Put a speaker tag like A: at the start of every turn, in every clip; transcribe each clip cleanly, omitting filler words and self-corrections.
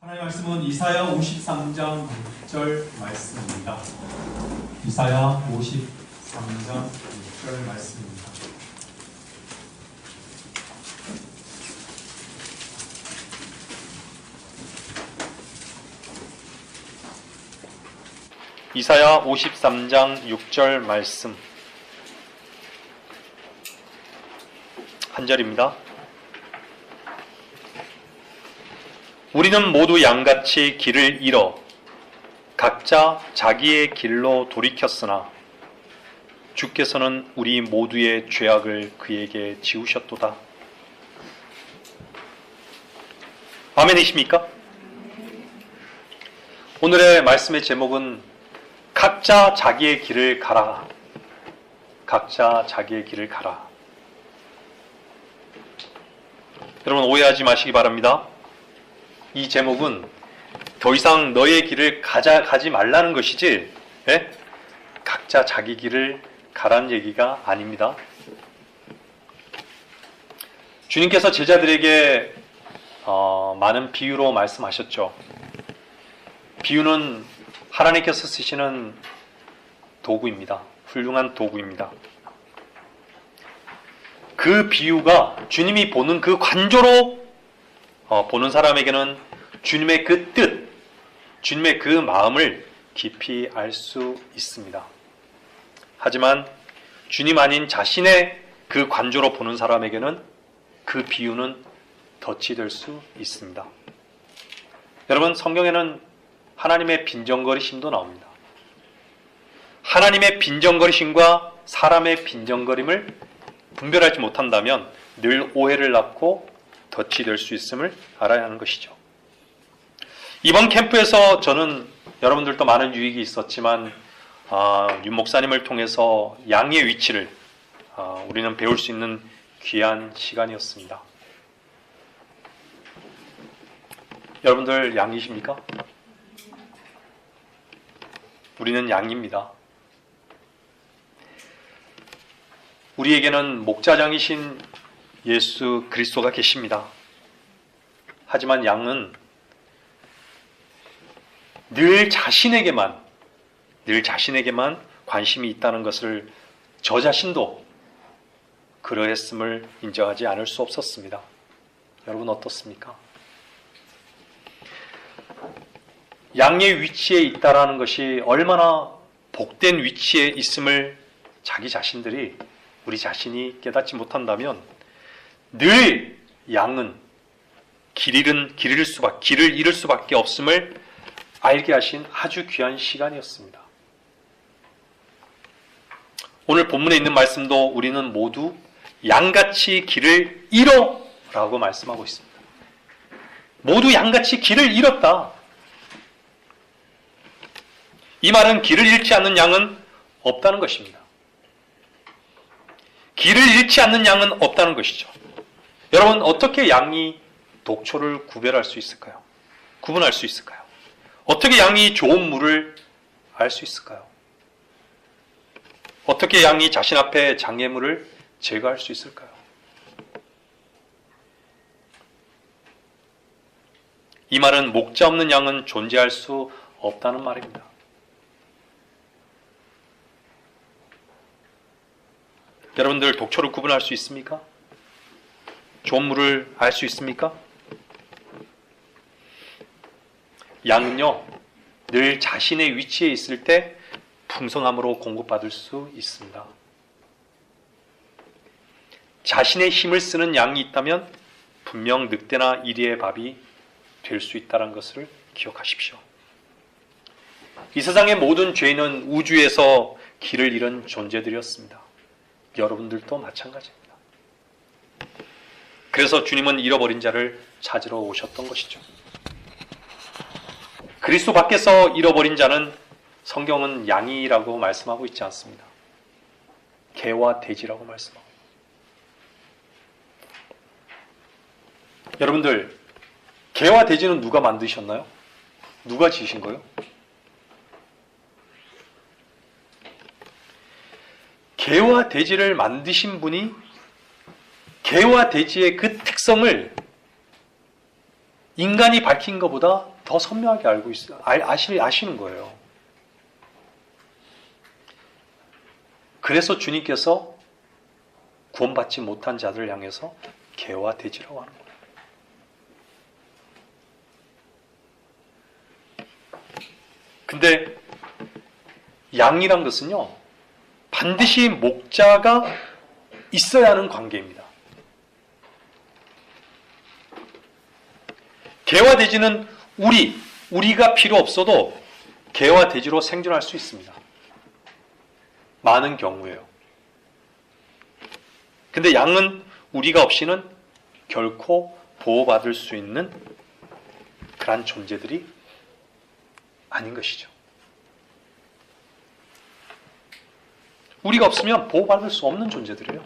A: 하나님의 말씀은 이사야 53장 6절 말씀입니다. 이사야 53장 6절 말씀입니다.
B: 이사야 53장 6절 말씀 한 절입니다. 우리는 모두 양같이 길을 잃어 각자 자기의 길로 돌이켰으나 주께서는 우리 모두의 죄악을 그에게 지우셨도다. 아멘이십니까? 오늘의 말씀의 제목은 각자 자기의 길을 가라. 각자 자기의 길을 가라. 여러분 오해하지 마시기 바랍니다. 이 제목은 더 이상 너의 길을 가지 말라는 것이지, 예? 각자 자기 길을 가라는 얘기가 아닙니다. 주님께서 제자들에게 많은 비유로 말씀하셨죠. 비유는 하나님께서 쓰시는 도구입니다. 훌륭한 도구입니다. 그 비유가 주님이 보는 그 관조로 보는 사람에게는 주님의 그 뜻, 주님의 그 마음을 깊이 알 수 있습니다. 하지만 주님 아닌 자신의 그 관조로 보는 사람에게는 그 비유는 덫이 될 수 있습니다. 여러분, 성경에는 하나님의 빈정거리심도 나옵니다. 하나님의 빈정거리심과 사람의 빈정거림을 분별하지 못한다면 늘 오해를 낳고 덫이 될 수 있음을 알아야 하는 것이죠. 이번 캠프에서 저는 여러분들도 많은 유익이 있었지만 윤 목사님을 통해서 양의 위치를 우리는 배울 수 있는 귀한 시간이었습니다. 여러분들 양이십니까? 우리는 양입니다. 우리에게는 목자장이신 예수 그리스도가 계십니다. 하지만 양은 늘 자신에게만 관심이 있다는 것을 저 자신도 그러했음을 인정하지 않을 수 없었습니다. 여러분 어떻습니까? 양의 위치에 있다라는 것이 얼마나 복된 위치에 있음을 자기 자신들이, 우리 자신이 깨닫지 못한다면 늘 양은 길을 잃을 수밖에 없음을 알게 하신 아주 귀한 시간이었습니다. 오늘 본문에 있는 말씀도 우리는 모두 양같이 길을 잃어 라고 말씀하고 있습니다. 모두 양같이 길을 잃었다. 이 말은 길을 잃지 않는 양은 없다는 것입니다. 길을 잃지 않는 양은 없다는 것이죠. 여러분, 어떻게 양이 독초를 구별할 수 있을까요? 구분할 수 있을까요? 어떻게 양이 좋은 물을 알 수 있을까요? 어떻게 양이 자신 앞에 장애물을 제거할 수 있을까요? 이 말은 목자 없는 양은 존재할 수 없다는 말입니다. 여러분들 독초를 구분할 수 있습니까? 좋은 물을 알 수 있습니까? 양은요, 늘 자신의 위치에 있을 때 풍성함으로 공급받을 수 있습니다. 자신의 힘을 쓰는 양이 있다면 분명 늑대나 이리의 밥이 될 수 있다는 것을 기억하십시오. 이 세상의 모든 죄인은 우주에서 길을 잃은 존재들이었습니다. 여러분들도 마찬가지입니다. 그래서 주님은 잃어버린 자를 찾으러 오셨던 것이죠. 그리스도 밖에서 잃어버린 자는 성경은 양이라고 말씀하고 있지 않습니다. 개와 돼지라고 말씀하고. 여러분들, 개와 돼지는 누가 만드셨나요? 누가 지으신 거예요? 개와 돼지를 만드신 분이 개와 돼지의 그 특성을 인간이 밝힌 것보다 더 선명하게 알고 아시는 거예요. 그래서 주님께서 구원받지 못한 자들을 향해서 개와 돼지라고 하는 거예요. 근데 양이란 것은요, 반드시 목자가 있어야 하는 관계입니다. 개와 돼지는 우리가 필요 없어도 개와 돼지로 생존할 수 있습니다. 많은 경우에요. 근데 양은 우리가 없이는 결코 보호받을 수 있는 그런 존재들이 아닌 것이죠. 우리가 없으면 보호받을 수 없는 존재들이에요.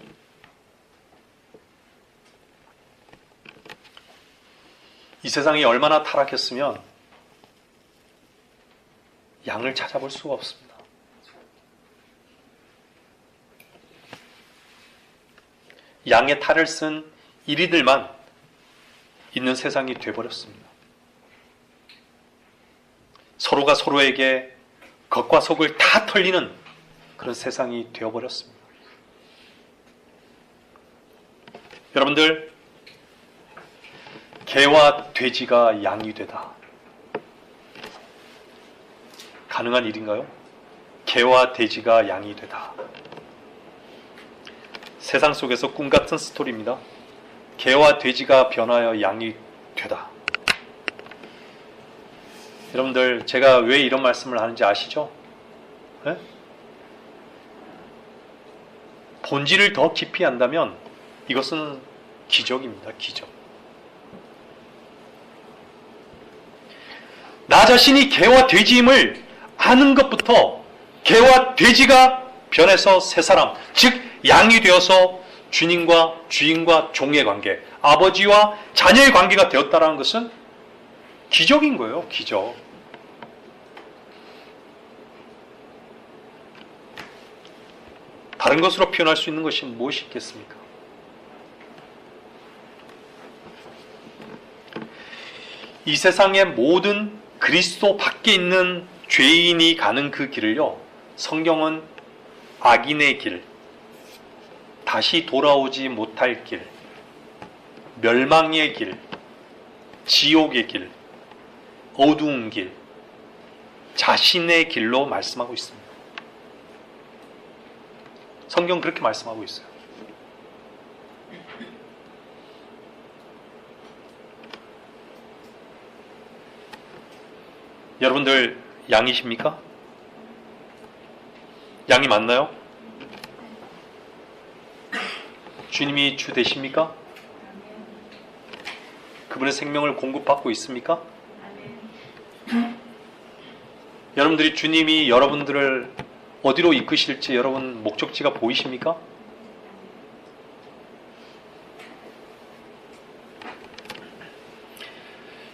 B: 이 세상이 얼마나 타락했으면 양을 찾아볼 수가 없습니다. 양의 탈을 쓴 이리들만 있는 세상이 되어버렸습니다. 서로가 서로에게 겉과 속을 다 털리는 그런 세상이 되어버렸습니다. 여러분들, 개와 돼지가 양이 되다. 가능한 일인가요? 개와 돼지가 양이 되다. 세상 속에서 꿈같은 스토리입니다. 개와 돼지가 변하여 양이 되다. 여러분들, 제가 왜 이런 말씀을 하는지 아시죠? 네? 본질을 더 깊이 안다면 이것은 기적입니다. 기적. 나 자신이 개와 돼지임을 아는 것부터 개와 돼지가 변해서 새 사람, 즉 양이 되어서 주님과 주인과 종의 관계, 아버지와 자녀의 관계가 되었다는 것은 기적인 거예요. 기적. 다른 것으로 표현할 수 있는 것이 무엇이 있겠습니까? 이 세상의 모든 그리스도 밖에 있는 죄인이 가는 그 길을요, 성경은 악인의 길, 다시 돌아오지 못할 길, 멸망의 길, 지옥의 길, 어두운 길, 자신의 길로 말씀하고 있습니다. 성경 그렇게 말씀하고 있어요. 여러분들 양이십니까? 양이 맞나요? 주님이 주 되십니까? 그분의 생명을 공급받고 있습니까? 여러분들이 주님이 여러분들을 어디로 이끄실지 여러분 목적지가 보이십니까?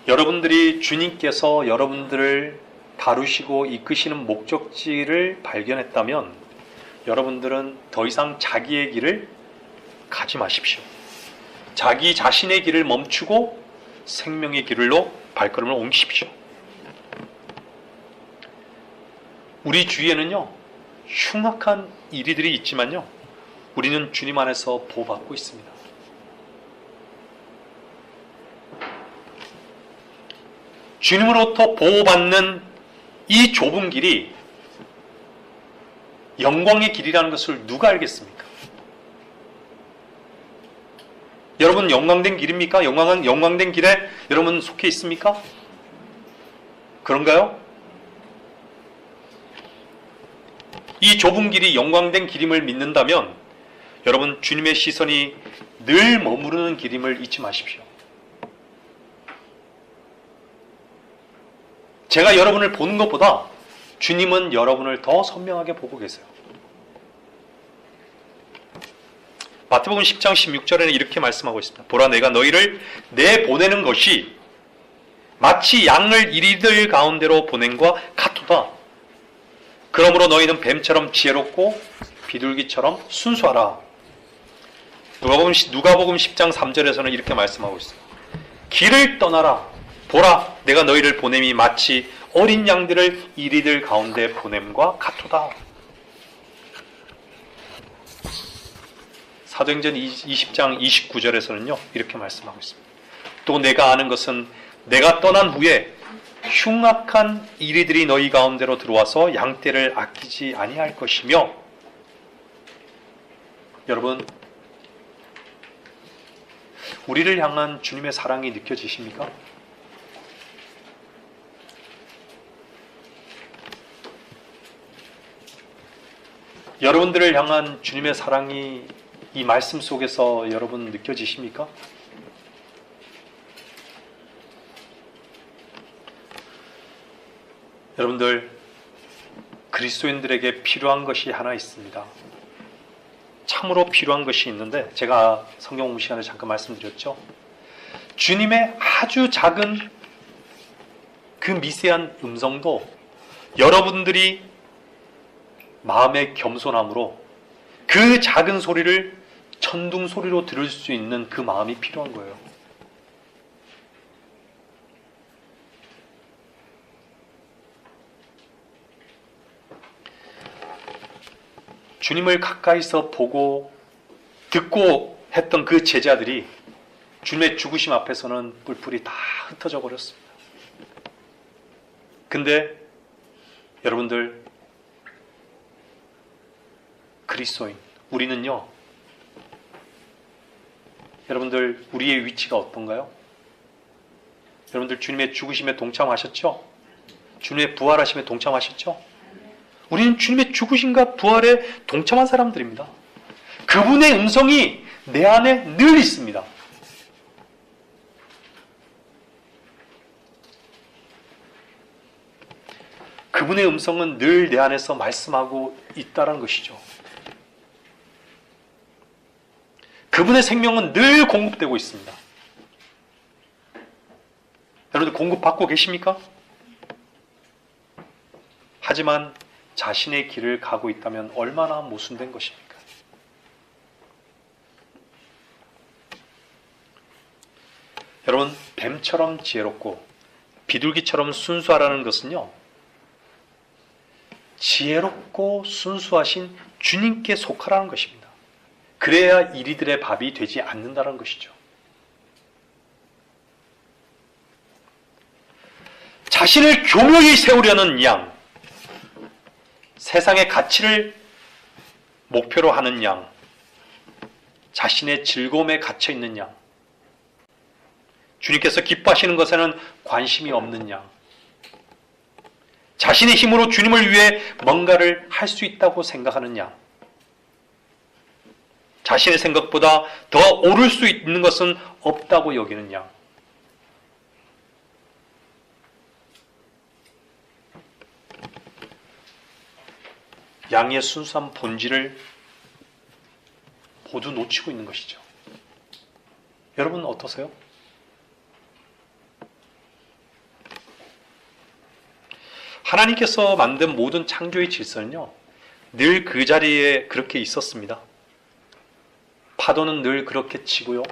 B: 여러분들이 주님께서 여러분들을 다루시고 이끄시는 목적지를 발견했다면 여러분들은 더 이상 자기의 길을 가지 마십시오. 자기 자신의 길을 멈추고 생명의 길로 발걸음을 옮기십시오. 우리 주위에는요, 흉악한 이리들이 있지만요, 우리는 주님 안에서 보호받고 있습니다. 주님으로부터 보호받는 이 좁은 길이 영광의 길이라는 것을 누가 알겠습니까? 여러분 영광된 길입니까? 영광된 길에 여러분 속해 있습니까? 그런가요? 이 좁은 길이 영광된 길임을 믿는다면 여러분 주님의 시선이 늘 머무르는 길임을 잊지 마십시오. 제가 여러분을 보는 것보다 주님은 여러분을 더 선명하게 보고 계세요. 마태복음 10장 16절에는 이렇게 말씀하고 있습니다. 보라, 내가 너희를 내보내는 것이 마치 양을 이리들 가운데로 보냄과 같도다. 그러므로 너희는 뱀처럼 지혜롭고 비둘기처럼 순수하라. 누가복음 10장 3절에서는 이렇게 말씀하고 있어요. 길을 떠나라. 보라, 내가 너희를 보냄이 마치 어린 양들을 이리들 가운데 보냄과 같도다. 사도행전 20장 29절에서는요 이렇게 말씀하고 있습니다. 또 내가 아는 것은 내가 떠난 후에 흉악한 이리들이 너희 가운데로 들어와서 양떼를 아끼지 아니할 것이며. 여러분, 우리를 향한 주님의 사랑이 느껴지십니까? 여러분들을 향한 주님의 사랑이 이 말씀 속에서 여러분 느껴지십니까? 여러분들, 그리스도인들에게 필요한 것이 하나 있습니다. 참으로 필요한 것이 있는데 제가 성경 공부 시간에 잠깐 말씀드렸죠. 주님의 아주 작은 그 미세한 음성도 여러분들이 마음의 겸손함으로 그 작은 소리를 천둥 소리로 들을 수 있는 그 마음이 필요한 거예요. 주님을 가까이서 보고 듣고 했던 그 제자들이 주님의 죽으심 앞에서는 뿔뿔이 다 흩어져 버렸습니다. 근데 여러분들, 그리스도인 우리는요, 여러분들 우리의 위치가 어떤가요? 여러분들 주님의 죽으심에 동참하셨죠? 주님의 부활하심에 동참하셨죠? 우리는 주님의 죽으심과 부활에 동참한 사람들입니다. 그분의 음성이 내 안에 늘 있습니다. 그분의 음성은 늘 내 안에서 말씀하고 있다는 것이죠. 그분의 생명은 늘 공급되고 있습니다. 여러분들 공급받고 계십니까? 하지만 자신의 길을 가고 있다면 얼마나 모순된 것입니까? 여러분, 뱀처럼 지혜롭고 비둘기처럼 순수하라는 것은요, 지혜롭고 순수하신 주님께 속하라는 것입니다. 그래야 이리들의 밥이 되지 않는다는 것이죠. 자신을 교묘히 세우려는 양, 세상의 가치를 목표로 하는 양, 자신의 즐거움에 갇혀 있는 양, 주님께서 기뻐하시는 것에는 관심이 없는 양, 자신의 힘으로 주님을 위해 뭔가를 할 수 있다고 생각하는 양, 자신의 생각보다 더 오를 수 있는 것은 없다고 여기는 양, 양의 순수한 본질을 모두 놓치고 있는 것이죠. 여러분 어떠세요? 하나님께서 만든 모든 창조의 질서는요, 늘 그 자리에 그렇게 있었습니다. 파도는 늘 그렇게 치고요,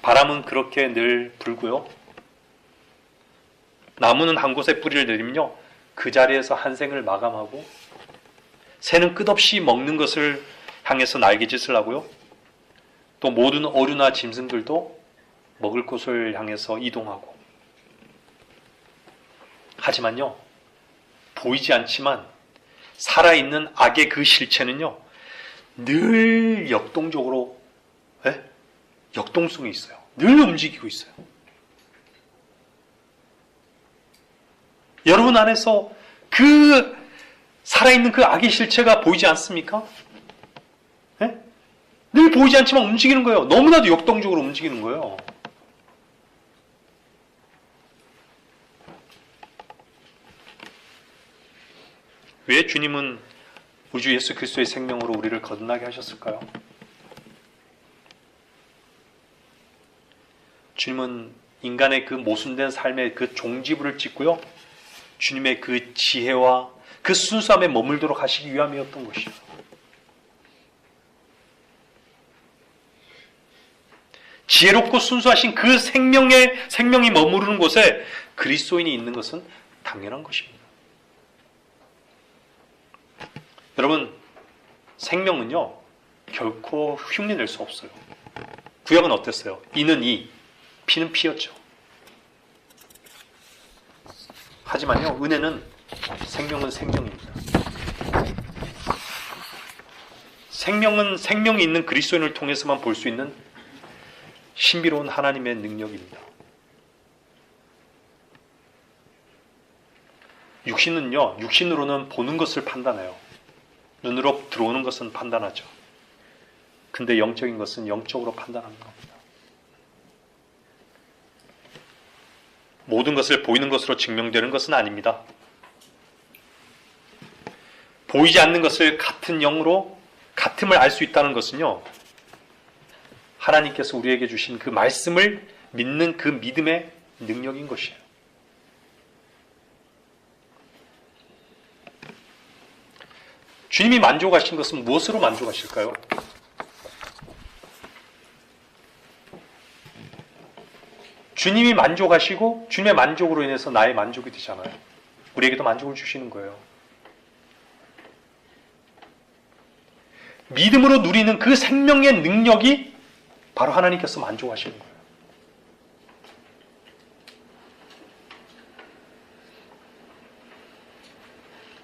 B: 바람은 그렇게 늘 불고요, 나무는 한 곳에 뿌리를 내리면요, 그 자리에서 한 생을 마감하고, 새는 끝없이 먹는 것을 향해서 날개짓을 하고요, 또 모든 어류나 짐승들도 먹을 곳을 향해서 이동하고. 하지만요, 보이지 않지만 살아있는 악의 그 실체는요, 늘 역동적으로, 역동성이 있어요. 늘 움직이고 있어요. 여러분 안에서 그 살아있는 그 악의 실체가 보이지 않습니까? 늘 보이지 않지만 움직이는 거예요. 너무나도 역동적으로 움직이는 거예요. 왜 주님은 우리 주 예수 그리스도의 생명으로 우리를 거듭나게 하셨을까요? 주님은 인간의 그 모순된 삶의 그 종지부를 찍고요, 주님의 그 지혜와 그 순수함에 머물도록 하시기 위함이었던 것이죠. 지혜롭고 순수하신 그 생명이 머무르는 곳에 그리스도인이 있는 것은 당연한 것입니다. 여러분, 생명은요, 결코 흉내낼 수 없어요. 구약은 어땠어요? 이는 이, 피는 피였죠. 하지만요, 은혜는 생명은 생명입니다. 생명은 생명이 있는 그리스도인을 통해서만 볼 수 있는 신비로운 하나님의 능력입니다. 육신으로는 보는 것을 판단해요. 눈으로 들어오는 것은 판단하죠. 근데 영적인 것은 영적으로 판단하는 겁니다. 모든 것을 보이는 것으로 증명되는 것은 아닙니다. 보이지 않는 것을 같은 영으로 같음을 알 수 있다는 것은요, 하나님께서 우리에게 주신 그 말씀을 믿는 그 믿음의 능력인 것이에요. 주님이 만족하신 것은 무엇으로 만족하실까요? 주님이 만족하시고 주님의 만족으로 인해서 나의 만족이 되잖아요. 우리에게도 만족을 주시는 거예요. 믿음으로 누리는 그 생명의 능력이 바로 하나님께서 만족하시는 거예요.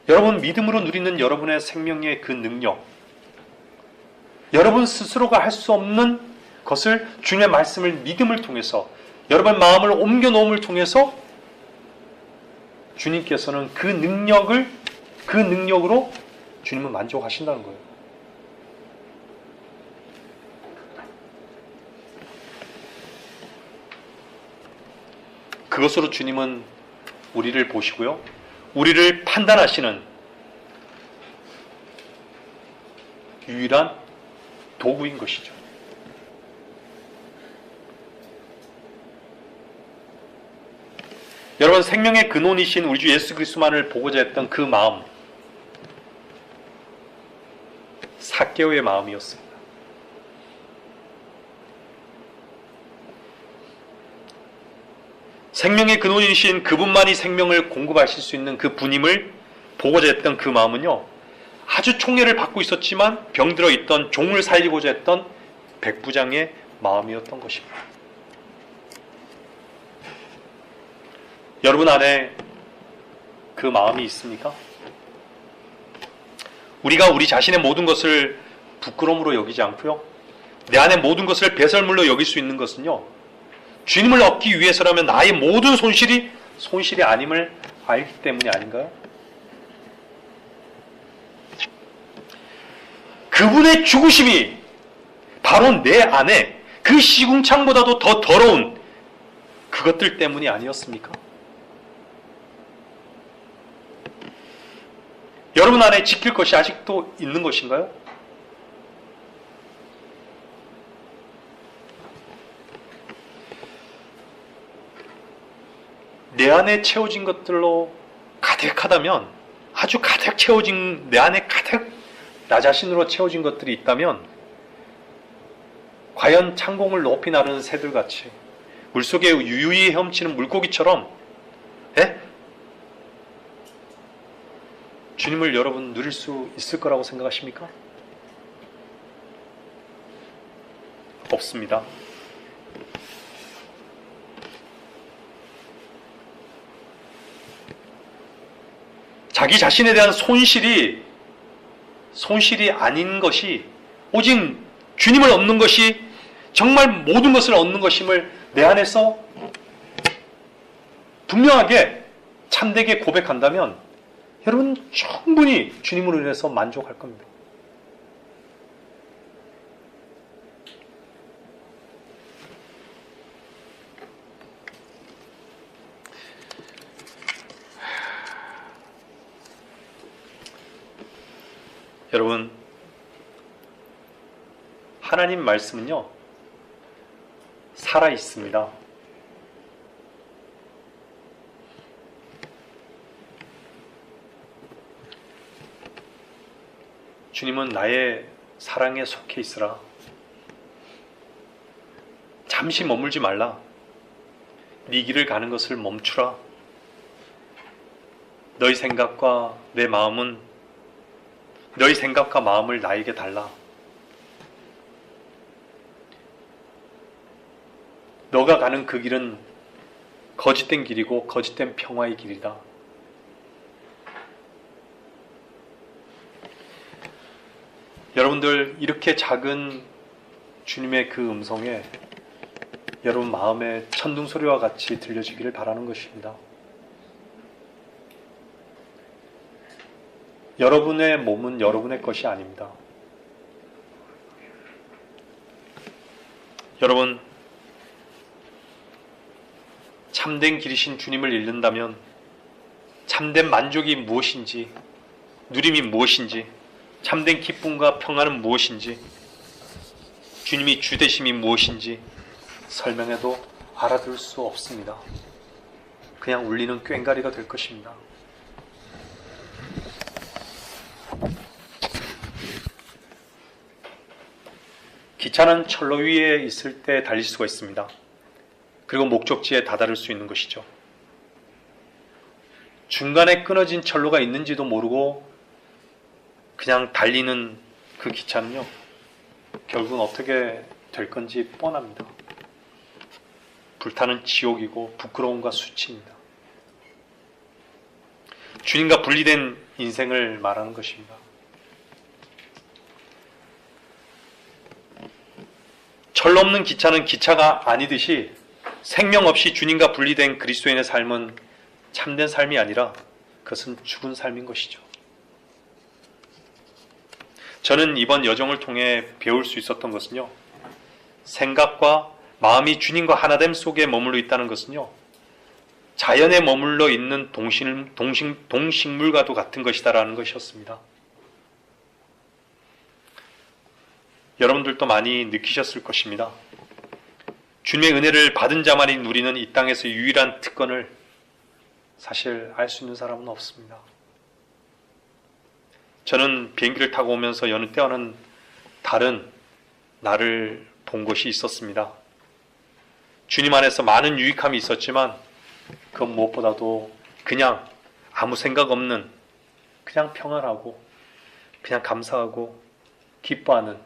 B: 여러분, 믿음으로 누리는 여러분의 생명의 그 능력, 여러분 스스로가 할 수 없는 것을 주님의 말씀을 믿음을 통해서, 여러분의 마음을 옮겨 놓음을 통해서 주님께서는 그 능력으로 주님은 만족하신다는 거예요. 그것으로 주님은 우리를 보시고요, 우리를 판단하시는 유일한 도구인 것이죠. 여러분, 생명의 근원이신 우리 주 예수 그리스도만을 보고자 했던 그 마음, 삭개오의 마음이었습니다. 생명의 근원이신 그분만이 생명을 공급하실 수 있는 그 분임을 보고자 했던 그 마음은요, 아주 총애를 받고 있었지만 병들어 있던 종을 살리고자 했던 백부장의 마음이었던 것입니다. 여러분 안에 그 마음이 있습니까? 우리가 우리 자신의 모든 것을 부끄러움으로 여기지 않고요, 내 안에 모든 것을 배설물로 여길 수 있는 것은요, 주님을 얻기 위해서라면 나의 모든 손실이 아님을 알기 때문이 아닌가요? 그분의 죽으심이 바로 내 안에 그 시궁창보다도 더 더러운 그것들 때문이 아니었습니까? 여러분 안에 지킬 것이 아직도 있는 것인가요? 내 안에 채워진 것들로 가득하다면, 아주 가득 채워진, 내 안에 가득 나 자신으로 채워진 것들이 있다면, 과연 창공을 높이 나르는 새들같이 물속에 유유히 헤엄치는 물고기처럼 주님을 여러분 누릴 수 있을 거라고 생각하십니까? 없습니다. 자기 자신에 대한 손실이 아닌 것이, 오직 주님을 얻는 것이 정말 모든 것을 얻는 것임을 내 안에서 분명하게 참되게 고백한다면 여러분 충분히 주님으로 인해서 만족할 겁니다. 여러분, 하나님 말씀은요, 살아 있습니다. 주님은 나의 사랑에 속해 있으라, 잠시 머물지 말라. 네 길을 가는 것을 멈추라. 너희 생각과 마음을 나에게 달라. 너가 가는 그 길은 거짓된 길이고 거짓된 평화의 길이다. 여러분들, 이렇게 작은 주님의 그 음성에 여러분 마음에 천둥소리와 같이 들려지기를 바라는 것입니다. 여러분의 몸은 여러분의 것이 아닙니다. 여러분, 참된 길이신 주님을 잃는다면 참된 만족이 무엇인지, 누림이 무엇인지, 참된 기쁨과 평안은 무엇인지, 주님이 주되심이 무엇인지 설명해도 알아들을 수 없습니다. 그냥 울리는 꽹과리가 될 것입니다. 기차는 철로 위에 있을 때 달릴 수가 있습니다. 그리고 목적지에 다다를 수 있는 것이죠. 중간에 끊어진 철로가 있는지도 모르고 그냥 달리는 그 기차는요, 결국은 어떻게 될 건지 뻔합니다. 불타는 지옥이고 부끄러움과 수치입니다. 주님과 분리된 인생을 말하는 것입니다. 철로 없는 기차는 기차가 아니듯이 생명 없이 주님과 분리된 그리스도인의 삶은 참된 삶이 아니라 그것은 죽은 삶인 것이죠. 저는 이번 여정을 통해 배울 수 있었던 것은요, 생각과 마음이 주님과 하나됨 속에 머물러 있다는 것은요, 자연에 머물러 있는 동식물과도 같은 것이다라는 것이었습니다. 여러분들도 많이 느끼셨을 것입니다. 주님의 은혜를 받은 자만이 누리는 이 땅에서 유일한 특권을 사실 알 수 있는 사람은 없습니다. 저는 비행기를 타고 오면서 여느 때와는 다른 나를 본 것이 있었습니다. 주님 안에서 많은 유익함이 있었지만 그 무엇보다도 그냥 아무 생각 없는, 그냥 평안하고 그냥 감사하고 기뻐하는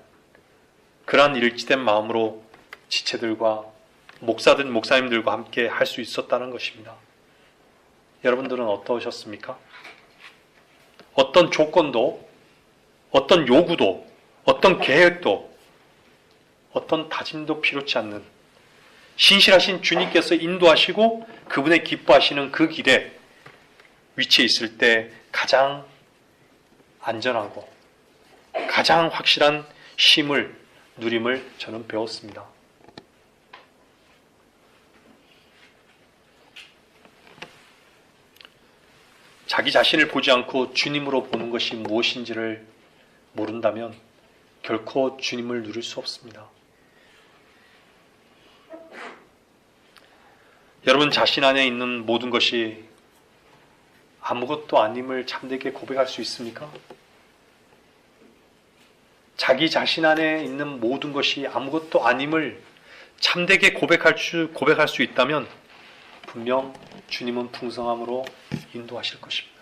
B: 그러한 일치된 마음으로 지체들과 목사님들과 함께 할 수 있었다는 것입니다. 여러분들은 어떠셨습니까? 어떤 조건도, 어떤 요구도, 어떤 계획도, 어떤 다짐도 필요치 않는 신실하신 주님께서 인도하시고 그분의 기뻐하시는 그 길에 위치해 있을 때 가장 안전하고 가장 확실한 쉼을, 누림을 저는 배웠습니다. 자기 자신을 보지 않고 주님으로 보는 것이 무엇인지를 모른다면 결코 주님을 누릴 수 없습니다. 여러분 자신 안에 있는 모든 것이 아무것도 아님을 참되게 고백할 수 있습니까? 자기 자신 안에 있는 모든 것이 아무것도 아님을 참되게 고백할 수 있다면 분명 주님은 풍성함으로 인도하실 것입니다.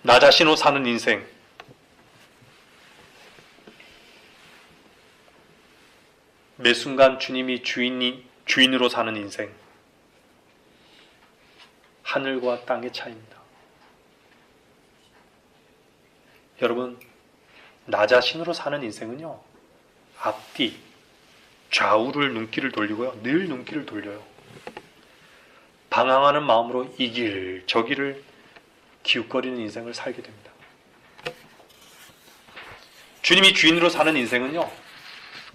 B: 나 자신으로 사는 인생, 매 순간 주님이 주인으로 사는 인생, 하늘과 땅의 차이입니다. 여러분, 나 자신으로 사는 인생은요, 앞뒤, 좌우를 눈길을 돌리고요, 늘 눈길을 돌려요. 방황하는 마음으로 이 길, 저 길을 기웃거리는 인생을 살게 됩니다. 주님이 주인으로 사는 인생은요,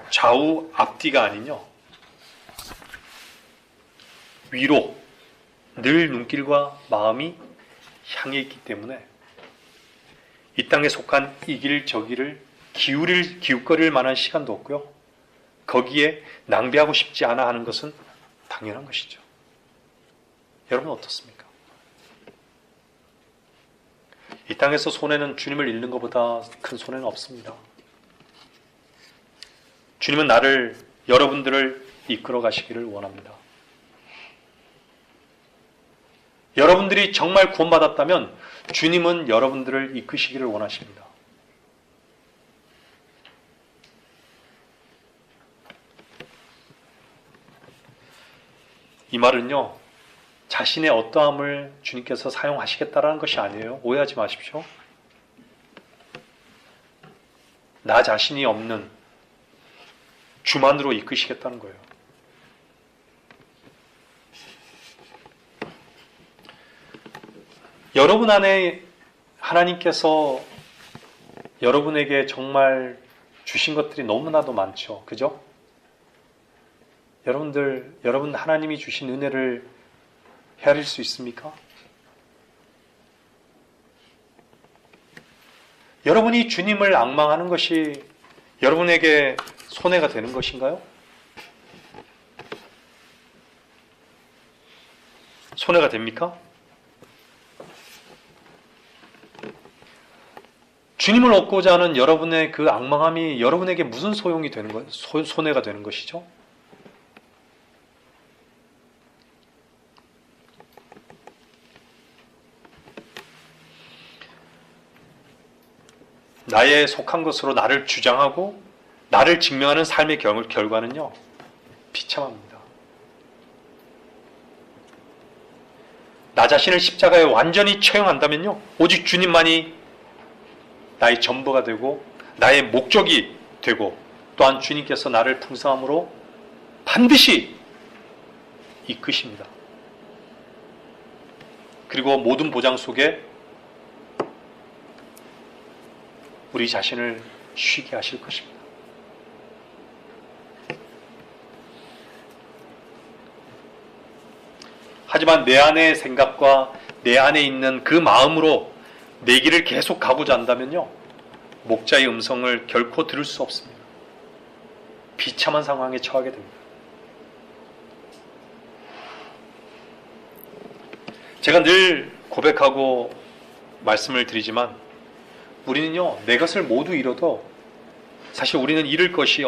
B: 좌우 앞뒤가 아니요, 위로 늘 눈길과 마음이 향해 있기 때문에 이 땅에 속한 이 길, 저 길을 기웃거릴 만한 시간도 없고요, 거기에 낭비하고 싶지 않아 하는 것은 당연한 것이죠. 여러분 어떻습니까? 이 땅에서 손해는 주님을 잃는 것보다 큰 손해는 없습니다. 주님은 여러분들을 이끌어 가시기를 원합니다. 여러분들이 정말 구원받았다면 주님은 여러분들을 이끄시기를 원하십니다. 이 말은요, 자신의 어떠함을 주님께서 사용하시겠다라는 것이 아니에요. 오해하지 마십시오. 나 자신이 없는 주만으로 이끄시겠다는 거예요. 여러분 안에 하나님께서 여러분에게 정말 주신 것들이 너무나도 많죠. 그죠? 여러분 하나님이 주신 은혜를 헤아릴 수 있습니까? 여러분이 주님을 앙망하는 것이 여러분에게 손해가 되는 것인가요? 손해가 됩니까? 주님을 얻고자 하는 여러분의 그 앙망함이 여러분에게 무슨 소용이 되는 것, 손해가 되는 것이죠? 나에 속한 것으로 나를 주장하고 나를 증명하는 삶의 결과는요, 비참합니다. 나 자신을 십자가에 완전히 처형한다면요, 오직 주님만이 나의 전부가 되고 나의 목적이 되고 또한 주님께서 나를 풍성함으로 반드시 이끄십니다. 그리고 모든 보장 속에 우리 자신을 쉬게 하실 것입니다. 하지만 내 안의 생각과 내 안에 있는 그 마음으로 내 길을 계속 가고자 한다면요, 목자의 음성을 결코 들을 수 없습니다. 비참한 상황에 처하게 됩니다. 제가 늘 고백하고 말씀을 드리지만 우리는요, 내 것을 모두 잃어도 사실 우리는 잃을 것이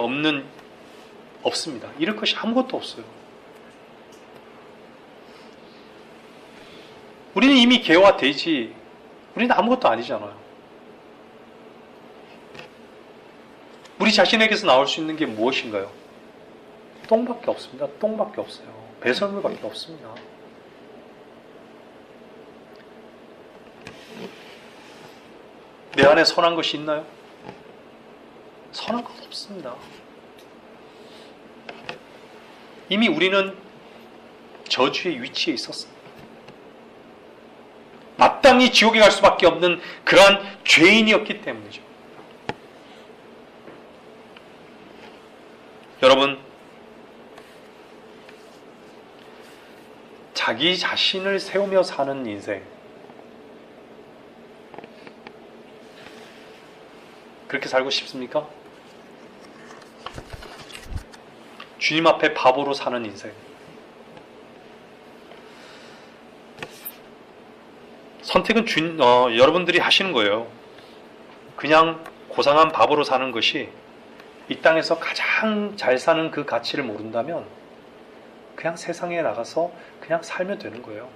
B: 없습니다. 잃을 것이 아무것도 없어요. 우리는 이미 개화되지, 우리는 아무것도 아니잖아요. 우리 자신에게서 나올 수 있는 게 무엇인가요? 똥밖에 없습니다. 똥밖에 없어요. 배설물밖에 없습니다. 내 안에 선한 것이 있나요? 선한 것 없습니다. 이미 우리는 저주의 위치에 있었습니다. 마땅히 지옥에 갈 수밖에 없는 그러한 죄인이었기 때문이죠. 여러분, 자기 자신을 세우며 사는 인생, 그렇게 살고 싶습니까? 주님 앞에 바보로 사는 인생. 선택은 여러분들이 하시는 거예요. 그냥 고상한 바보로 사는 것이 이 땅에서 가장 잘 사는 그 가치를 모른다면 그냥 세상에 나가서 그냥 살면 되는 거예요.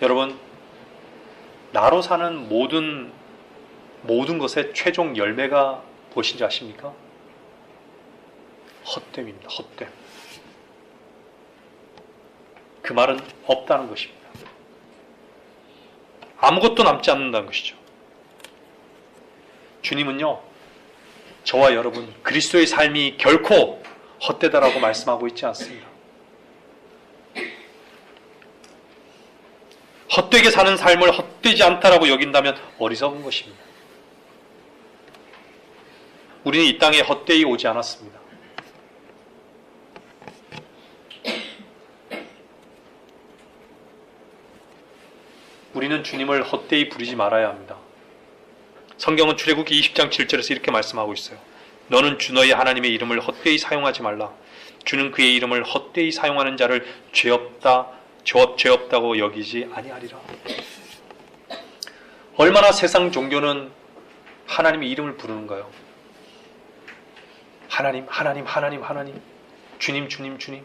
B: 여러분, 나로 사는 모든 것의 최종 열매가 무엇인지 아십니까? 헛됨입니다. 헛됨. 그 말은 없다는 것입니다. 아무것도 남지 않는다는 것이죠. 주님은요, 저와 여러분, 그리스도의 삶이 결코 헛되다라고 말씀하고 있지 않습니다. 헛되게 사는 삶을 헛되지 않다라고 여긴다면 어리석은 것입니다. 우리는 이 땅에 헛되이 오지 않았습니다. 우리는 주님을 헛되이 부리지 말아야 합니다. 성경은 출애굽기 20장 7절에서 이렇게 말씀하고 있어요. 너는 주 너의 하나님의 이름을 헛되이 사용하지 말라. 주는 그의 이름을 헛되이 사용하는 자를 죄 없다고 여기지 아니하리라. 얼마나 세상 종교는 하나님의 이름을 부르는가요? 하나님, 하나님, 하나님, 하나님, 주님, 주님, 주님.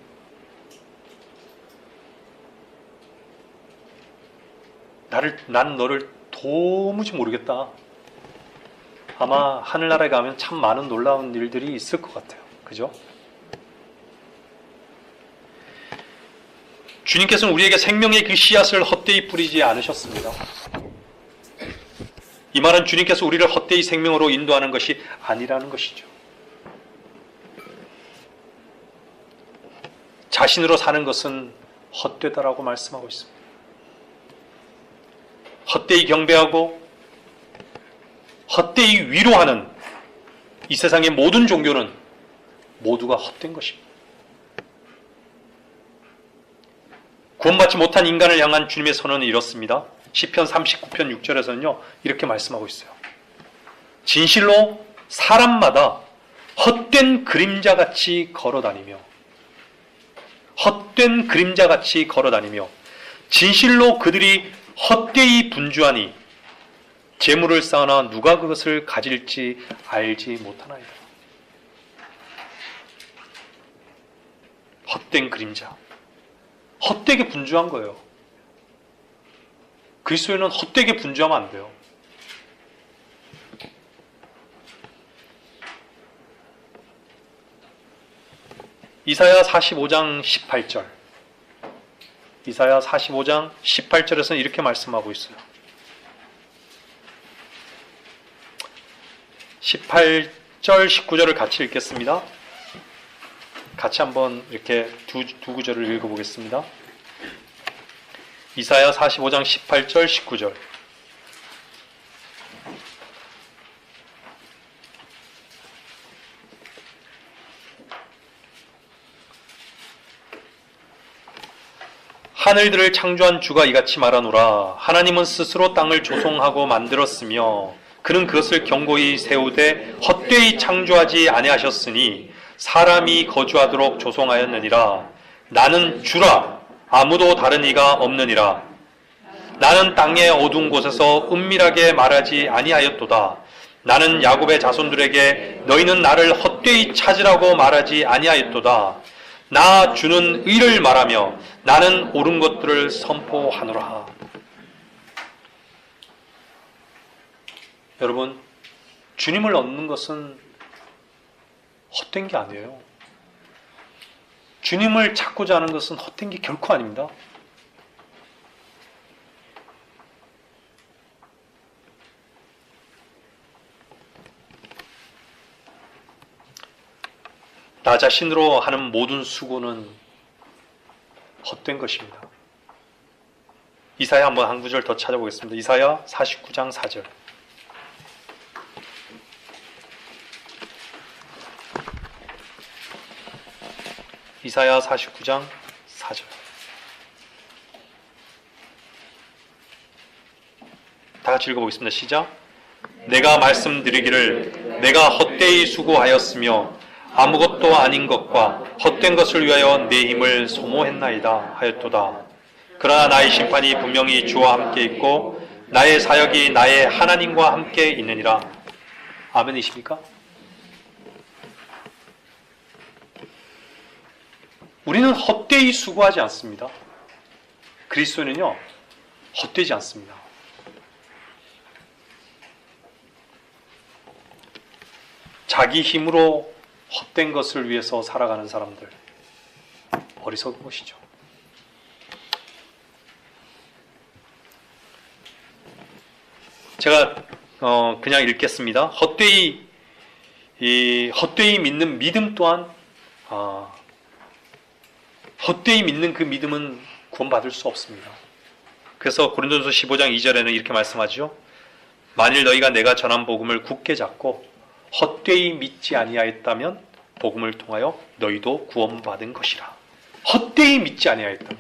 B: 나는 너를 도무지 모르겠다. 아마 하늘나라에 가면 참 많은 놀라운 일들이 있을 것 같아요. 그죠? 주님께서는 우리에게 생명의 그 씨앗을 헛되이 뿌리지 않으셨습니다. 이 말은 주님께서 우리를 헛되이 생명으로 인도하는 것이 아니라는 것이죠. 자신으로 사는 것은 헛되다라고 말씀하고 있습니다. 헛되이 경배하고 헛되이 위로하는 이 세상의 모든 종교는 모두가 헛된 것입니다. 구원받지 못한 인간을 향한 주님의 선언은 이렇습니다. 시편 39편 6절에서는요 이렇게 말씀하고 있어요. 진실로 사람마다 헛된 그림자같이 걸어다니며 헛된 그림자같이 걸어다니며 진실로 그들이 헛되이 분주하니 재물을 쌓으나 누가 그것을 가질지 알지 못하나이다. 헛된 그림자, 헛되게 분주한 거예요. 그리스도인은 헛되게 분주하면 안 돼요. 이사야 45장 18절, 이사야 45장 18절에서는 이렇게 말씀하고 있어요. 18절, 19절을 같이 읽겠습니다. 같이 한번 이렇게 두 구절을 읽어보겠습니다. 이사야 45장 18절, 19절. 하늘들을 창조한 주가 이같이 말하노라. 하나님은 스스로 땅을 조성하고 만들었으며 그는 그것을 견고히 세우되 헛되이 창조하지 아니하셨으니 사람이 거주하도록 조성하였느니라. 나는 주라 아무도 다른 이가 없느니라. 나는 땅의 어두운 곳에서 은밀하게 말하지 아니하였도다. 나는 야곱의 자손들에게 너희는 나를 헛되이 찾으라고 말하지 아니하였도다. 나 주는 의를 말하며 나는 옳은 것들을 선포하노라. 여러분, 주님을 얻는 것은 헛된 게 아니에요. 주님을 찾고자 하는 것은 헛된 게 결코 아닙니다. 나 자신으로 하는 모든 수고는 헛된 것입니다. 이사야 한번 한 구절 더 찾아보겠습니다. 이사야 49장 4절. 이사야 49장 4절. 다 같이 읽어보겠습니다. 시작. 내가 말씀드리기를 내가 헛되이 수고하였으며 아무것도 아닌 것과 헛된 것을 위하여 내 힘을 소모했나이다 하였도다. 그러나 나의 심판이 분명히 주와 함께 있고 나의 사역이 나의 하나님과 함께 있느니라. 아멘이십니까? 우리는 헛되이 수고하지 않습니다. 그리스도는요 헛되지 않습니다. 자기 힘으로 헛된 것을 위해서 살아가는 사람들, 어리석은 것이죠. 제가 그냥 읽겠습니다. 헛되이 믿는 믿음 또한 헛되이 믿는 그 믿음은 구원받을 수 없습니다. 그래서 고린도전서 15장 2절에는 이렇게 말씀하죠. 만일 너희가 내가 전한 복음을 굳게 잡고 헛되이 믿지 아니하였다면 복음을 통하여 너희도 구원받은 것이라. 헛되이 믿지 아니하였다면.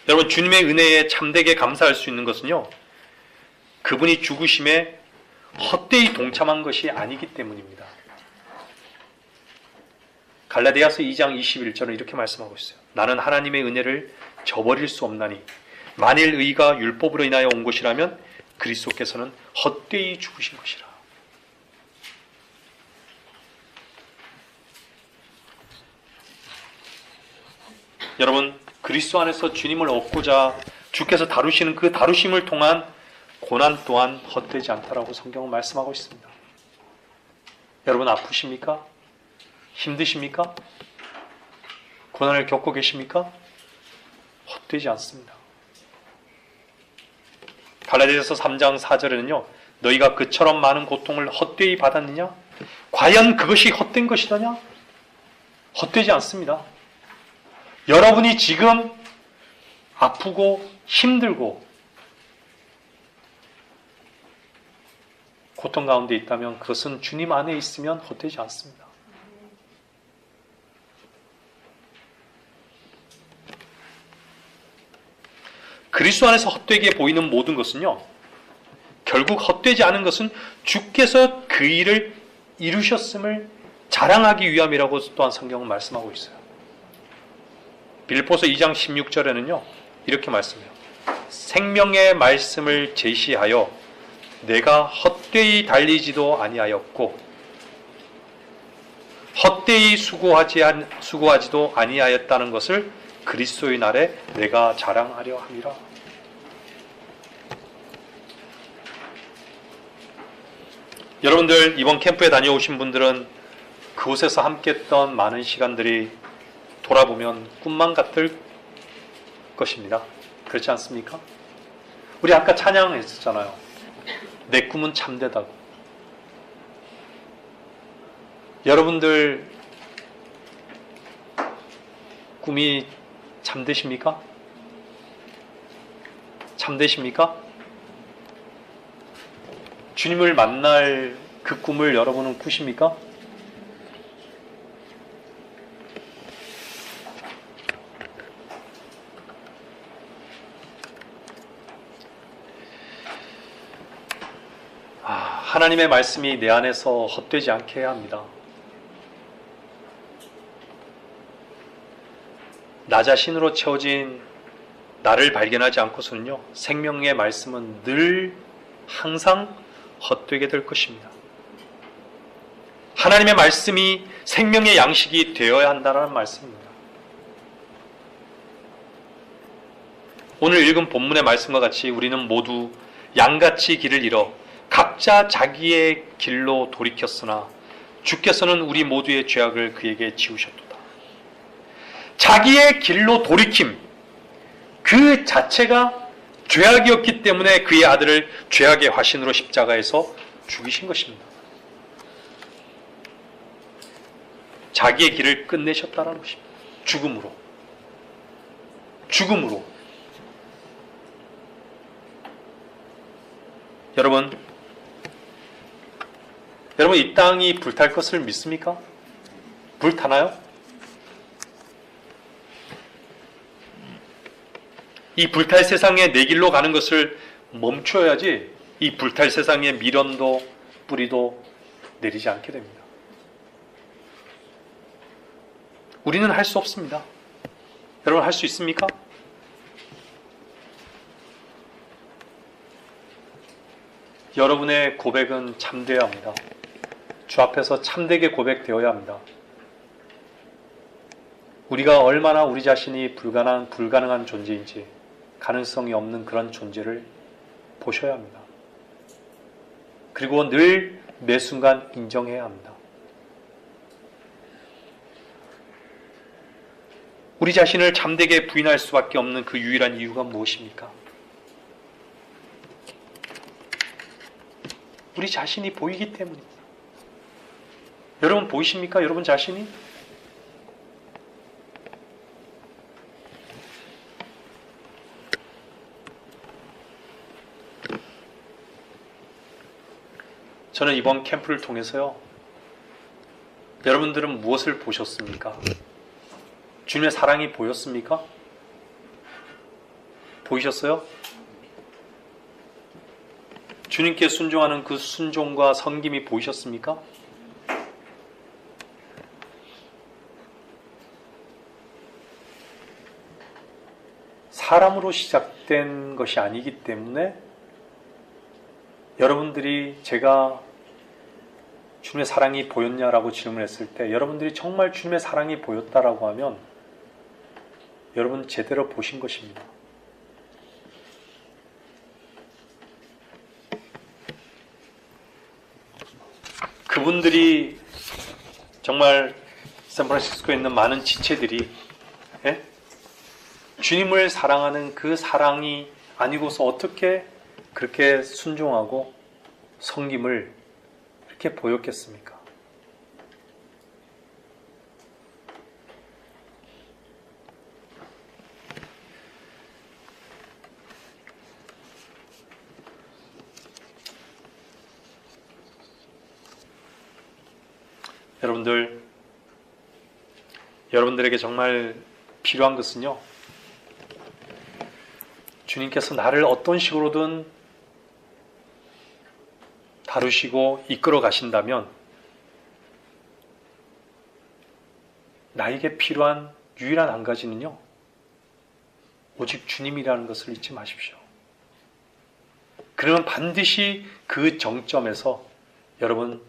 B: 여러분, 주님의 은혜에 참되게 감사할 수 있는 것은요, 그분이 죽으심에 헛되이 동참한 것이 아니기 때문입니다. 갈라디아서 2장 21절은 이렇게 말씀하고 있어요. 나는 하나님의 은혜를 저버릴 수 없나니 만일 의가 율법으로 인하여 온 것이라면 그리스도께서는 헛되이 죽으신 것이라. 여러분, 그리스도 안에서 주님을 얻고자 주께서 다루시는 그 다루심을 통한 고난 또한 헛되지 않다라고 성경은 말씀하고 있습니다. 여러분, 아프십니까? 힘드십니까? 고난을 겪고 계십니까? 헛되지 않습니다. 갈라디아서 3장 4절에는요. 너희가 그처럼 많은 고통을 헛되이 받았느냐? 과연 그것이 헛된 것이더냐? 헛되지 않습니다. 여러분이 지금 아프고 힘들고 고통 가운데 있다면 그것은 주님 안에 있으면 헛되지 않습니다. 그리스도 안에서 헛되게 보이는 모든 것은요, 결국 헛되지 않은 것은 주께서 그 일을 이루셨음을 자랑하기 위함이라고 또한 성경은 말씀하고 있어요. 빌립보서 2장 16절에는요 이렇게 말씀해요. 생명의 말씀을 제시하여 내가 헛되이 달리지도 아니하였고 헛되이 수고하지도 아니하였다는 것을 그리스도의 날에 내가 자랑하려 함이라. 여러분들 이번 캠프에 다녀오신 분들은 그곳에서 함께했던 많은 시간들이 돌아보면 꿈만 같을 것입니다. 그렇지 않습니까? 우리 아까 찬양했었잖아요. 내 꿈은 참되다고. 여러분들 꿈이 참되십니까? 참되십니까? 주님을 만날 그 꿈을 여러분은 꾸십니까? 하나님의 말씀이 내 안에서 헛되지 않게 해야 합니다. 나 자신으로 채워진 나를 발견하지 않고서는요, 생명의 말씀은 늘 항상 헛되게 될 것입니다. 하나님의 말씀이 생명의 양식이 되어야 한다는 말씀입니다. 오늘 읽은 본문의 말씀과 같이 우리는 모두 양같이 길을 잃어 각자 자기의 길로 돌이켰으나 주께서는 우리 모두의 죄악을 그에게 지우셨도다. 자기의 길로 돌이킴, 그 자체가 죄악이었기 때문에 그의 아들을 죄악의 화신으로 십자가에서 죽이신 것입니다. 자기의 길을 끝내셨다는 것입니다. 죽음으로. 여러분 이 땅이 불탈 것을 믿습니까? 불타나요? 이 불탈 세상에 내 길로 가는 것을 멈춰야지 이 불탈 세상에 미련도 뿌리도 내리지 않게 됩니다. 우리는 할 수 없습니다. 여러분 할 수 있습니까? 여러분의 고백은 참되어야 합니다. 주 앞에서 참되게 고백되어야 합니다. 우리가 얼마나 우리 자신이 불가능한 존재인지, 가능성이 없는 그런 존재를 보셔야 합니다. 그리고 늘 매 순간 인정해야 합니다. 우리 자신을 참되게 부인할 수밖에 없는 그 유일한 이유가 무엇입니까? 우리 자신이 보이기 때문입니다. 여러분 보이십니까? 여러분 자신이? 저는 이번 캠프를 통해서요, 여러분들은 무엇을 보셨습니까? 주님의 사랑이 보였습니까? 보이셨어요? 주님께 순종하는 그 순종과 섬김이 보이셨습니까? 사람으로 시작된 것이 아니기 때문에 여러분들이 제가 주님의 사랑이 보였냐라고 질문했을 때 여러분들이 정말 주님의 사랑이 보였다라고 하면 여러분 제대로 보신 것입니다. 그분들이 정말 샌프란시스코에 있는 많은 지체들이 주님을 사랑하는 그 사랑이 아니고서 어떻게 그렇게 순종하고 섬김을 이렇게 보였겠습니까? 여러분들에게 정말 필요한 것은요, 주님께서 나를 어떤 식으로든 다루시고 이끌어 가신다면 나에게 필요한 유일한 한 가지는요, 오직 주님이라는 것을 잊지 마십시오. 그러면 반드시 그 정점에서 여러분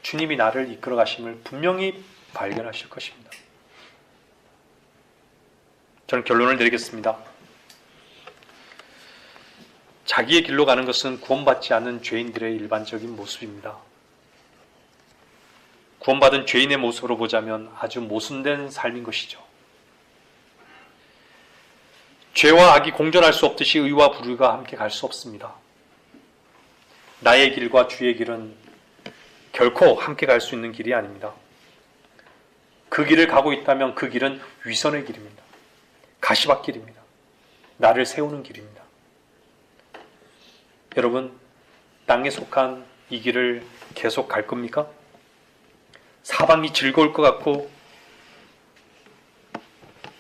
B: 주님이 나를 이끌어 가심을 분명히 발견하실 것입니다. 저는 결론을 내리겠습니다. 자기의 길로 가는 것은 구원받지 않은 죄인들의 일반적인 모습입니다. 구원받은 죄인의 모습으로 보자면 아주 모순된 삶인 것이죠. 죄와 악이 공존할 수 없듯이 의와 불의가 함께 갈 수 없습니다. 나의 길과 주의 길은 결코 함께 갈 수 있는 길이 아닙니다. 그 길을 가고 있다면 그 길은 위선의 길입니다. 가시밭길입니다. 나를 세우는 길입니다. 여러분, 땅에 속한 이 길을 계속 갈 겁니까? 사방이 즐거울 것 같고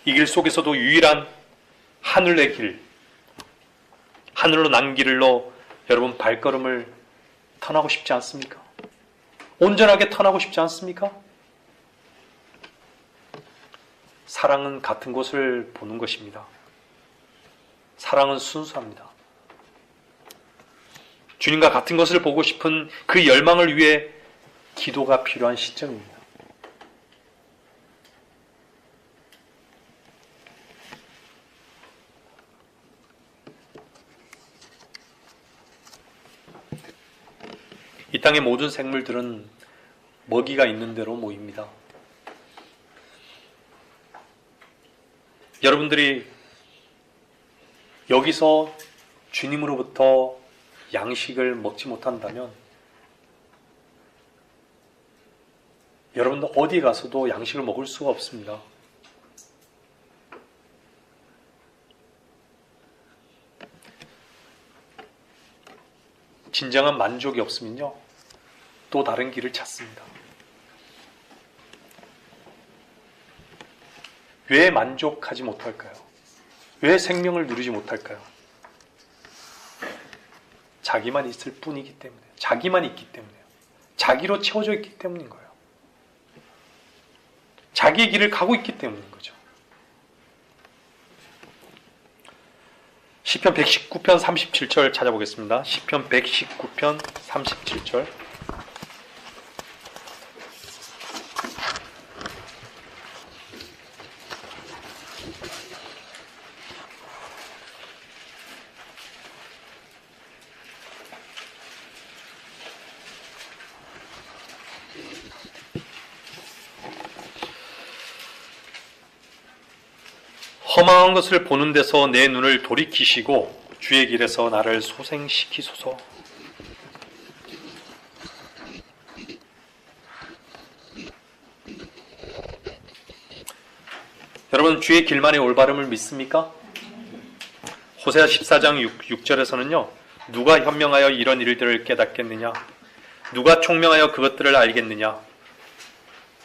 B: 이 길 속에서도 유일한 하늘의 길, 하늘로 난 길로 여러분 발걸음을 터나고 싶지 않습니까? 온전하게 터나고 싶지 않습니까? 사랑은 같은 곳을 보는 것입니다. 사랑은 순수합니다. 주님과 같은 것을 보고 싶은 그 열망을 위해 기도가 필요한 시점입니다. 이 땅의 모든 생물들은 먹이가 있는 대로 모입니다. 여러분들이 여기서 주님으로부터 양식을 먹지 못한다면 여러분들 어디 가서도 양식을 먹을 수가 없습니다. 진정한 만족이 없으면요, 또 다른 길을 찾습니다. 왜 만족하지 못할까요? 왜 생명을 누리지 못할까요? 자기만 있을 뿐이기 때문에, 자기만 있기 때문에요. 자기로 채워져 있기 때문인 거예요. 자기의 길을 가고 있기 때문인 거죠. 시편 119편 37절 찾아보겠습니다. 시편 119편 37절. 허망한 것을 보는 데서 내 눈을 돌이키시고 주의 길에서 나를 소생시키소서. 여러분, 주의 길만의 올바름을 믿습니까? 호세아 14장 6절에서는요, 누가 현명하여 이런 일들을 깨닫겠느냐? 누가 총명하여 그것들을 알겠느냐?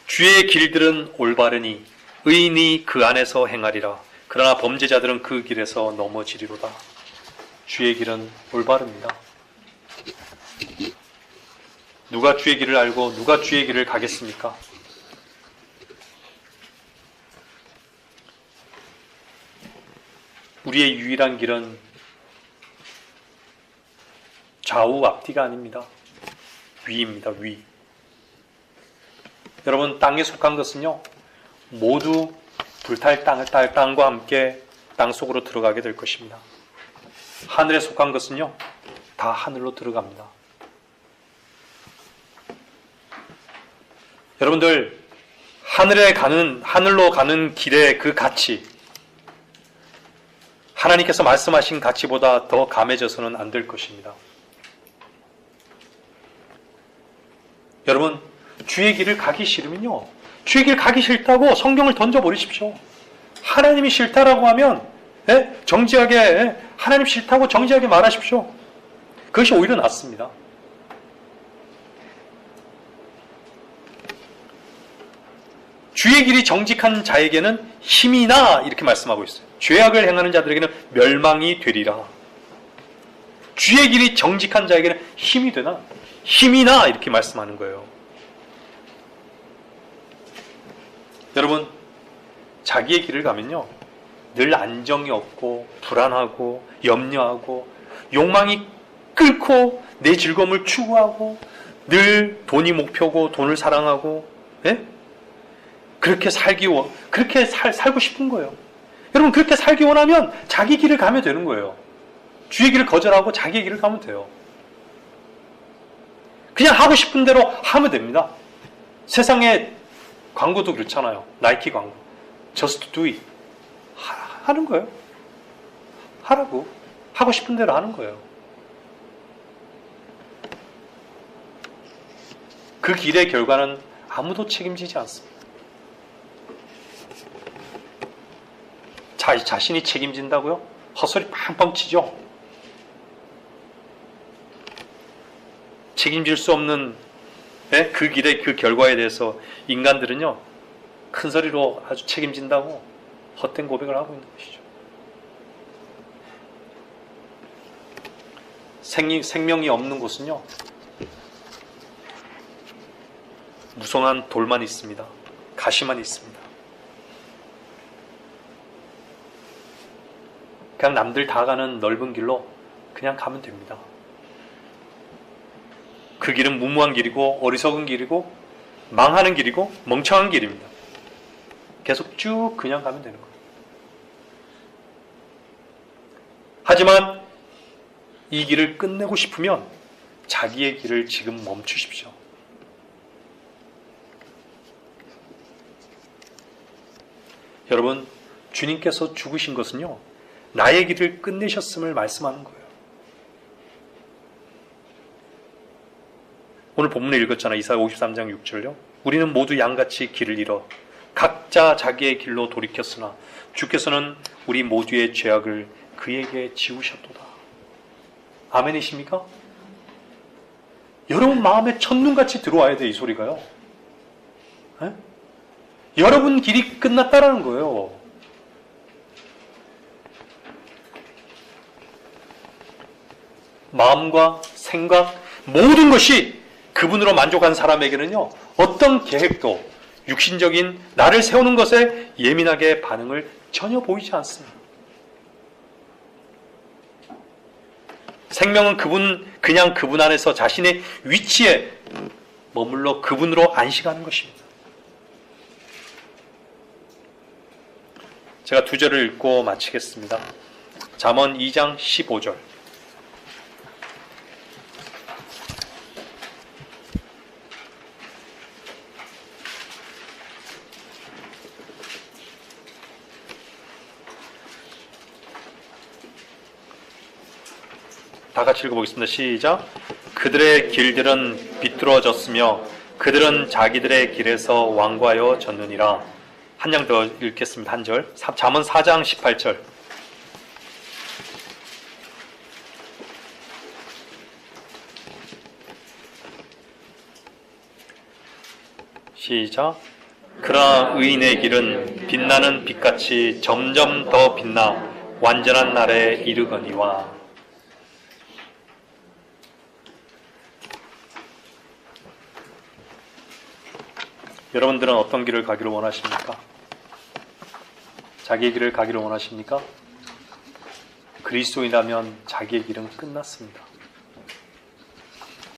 B: 주의 길들은 올바르니 의인이 그 안에서 행하리라. 그러나 범죄자들은 그 길에서 넘어지리로다. 주의 길은 올바릅니다. 누가 주의 길을 알고 누가 주의 길을 가겠습니까? 우리의 유일한 길은 좌우 앞뒤가 아닙니다. 위입니다. 위. 여러분, 땅에 속한 것은요, 모두 불탈 땅과 함께 땅 속으로 들어가게 될 것입니다. 하늘에 속한 것은요, 다 하늘로 들어갑니다. 여러분들, 하늘로 가는 길의 그 가치, 하나님께서 말씀하신 가치보다 더 감해져서는 안 될 것입니다. 여러분, 주의 길을 가기 싫으면요, 주의 길 가기 싫다고 성경을 던져버리십시오. 하나님이 싫다라고 하면 정지하게, 하나님 싫다고 정지하게 말하십시오. 그것이 오히려 낫습니다. 주의 길이 정직한 자에게는 힘이 나, 이렇게 말씀하고 있어요. 죄악을 행하는 자들에게는 멸망이 되리라. 주의 길이 정직한 자에게는 힘이 되나? 힘이 나, 이렇게 말씀하는 거예요. 여러분, 자기의 길을 가면요, 늘 안정이 없고 불안하고 염려하고 욕망이 끓고 내 즐거움을 추구하고 늘 돈이 목표고 돈을 사랑하고, 그렇게 살고 싶은 거예요. 여러분, 그렇게 살기 원하면 자기 길을 가면 되는 거예요. 주의 길을 거절하고 자기의 길을 가면 돼요. 그냥 하고 싶은 대로 하면 됩니다. 세상에 광고도 그렇잖아요. 나이키 광고. Just do it. 하는 거예요. 하라고. 하고 싶은 대로 하는 거예요. 그 길의 결과는 아무도 책임지지 않습니다. 자신이 책임진다고요? 헛소리 팡팡 치죠? 책임질 수 없는 그 길의 그 결과에 대해서 인간들은요, 큰 소리로 아주 책임진다고 헛된 고백을 하고 있는 것이죠. 생명이 없는 곳은요, 무성한 돌만 있습니다. 가시만 있습니다. 그냥 남들 다 가는 넓은 길로 그냥 가면 됩니다. 그 길은 무모한 길이고 어리석은 길이고 망하는 길이고 멍청한 길입니다. 계속 쭉 그냥 가면 되는 거예요. 하지만 이 길을 끝내고 싶으면 자기의 길을 지금 멈추십시오. 여러분, 주님께서 죽으신 것은요, 나의 길을 끝내셨음을 말씀하는 거예요. 오늘 본문에 읽었잖아요. 이사야 53장 6절요. 우리는 모두 양같이 길을 잃어 각자 자기의 길로 돌이켰으나 주께서는 우리 모두의 죄악을 그에게 지우셨도다. 아멘이십니까? 여러분 마음에 첫눈같이 들어와야 돼, 이 소리가요. 여러분 길이 끝났다라는 거예요. 마음과 생각, 모든 것이 그분으로 만족한 사람에게는요, 어떤 계획도 육신적인 나를 세우는 것에 예민하게 반응을 전혀 보이지 않습니다. 생명은 그냥 그분 안에서 자신의 위치에 머물러 그분으로 안식하는 것입니다. 제가 두 절을 읽고 마치겠습니다. 잠언 2장 15절. 다 같이 읽어보겠습니다. 시작. 그들의 길들은 비뚤어졌으며 그들은 자기들의 길에서 완고하여 졌느니라. 한 장 더 읽겠습니다. 한 절. 잠언 4장 18절. 시작. 그러나 의인의 길은 빛나는 빛같이 점점 더 빛나 완전한 날에 이르거니와. 여러분들은 어떤 길을 가기를 원하십니까? 자기의 길을 가기를 원하십니까? 그리스도인이라면 자기의 길은 끝났습니다.